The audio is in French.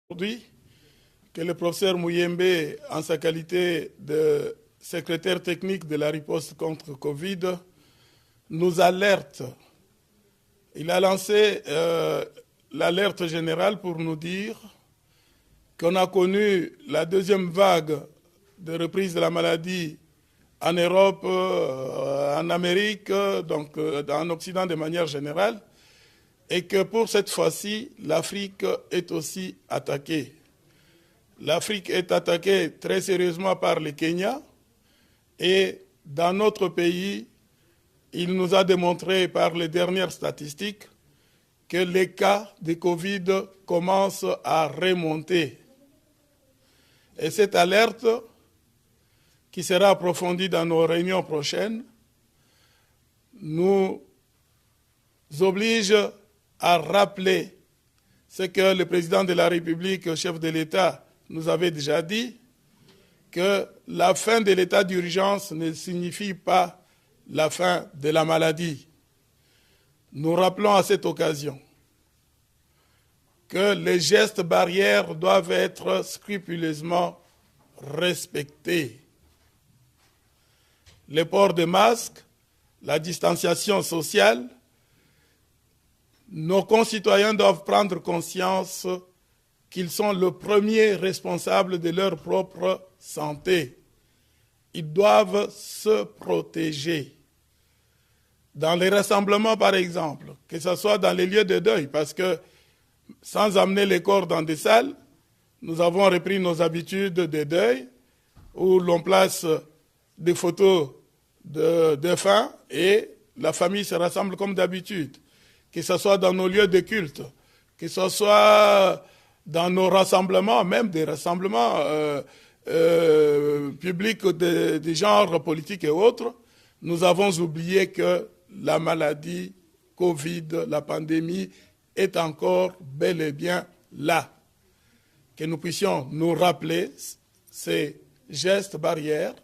Aujourd'hui, que le professeur Mouyembe, en sa qualité de secrétaire technique de la riposte contre Covid, nous alerte. Il a lancé l'alerte générale pour nous dire qu'on a connu la deuxième vague de reprise de la maladie en Europe, en Amérique, donc en Occident de manière générale, et que pour cette fois-ci, l'Afrique est aussi attaquée. L'Afrique est attaquée très sérieusement par le Kenya, et dans notre pays, il nous a démontré par les dernières statistiques que les cas de Covid commencent à remonter. Et cette alerte, qui sera approfondie dans nos réunions prochaines, nous oblige à rappeler ce que le président de la République, chef de l'État, nous avait déjà dit, que la fin de l'état d'urgence ne signifie pas la fin de la maladie. Nous rappelons à cette occasion que les gestes barrières doivent être scrupuleusement respectés. Le port de masques, la distanciation sociale, nos concitoyens doivent prendre conscience qu'ils sont le premier responsable de leur propre santé. Ils doivent se protéger. Dans les rassemblements, par exemple, que ce soit dans les lieux de deuil, parce que sans amener les corps dans des salles, nous avons repris nos habitudes de deuil, où l'on place des photos de défunts et la famille se rassemble comme d'habitude. Que ce soit dans nos lieux de culte, que ce soit dans nos rassemblements, même des rassemblements publics de genre politique et autres, nous avons oublié que la maladie Covid, la pandémie, est encore bel et bien là. Que nous puissions nous rappeler ces gestes barrières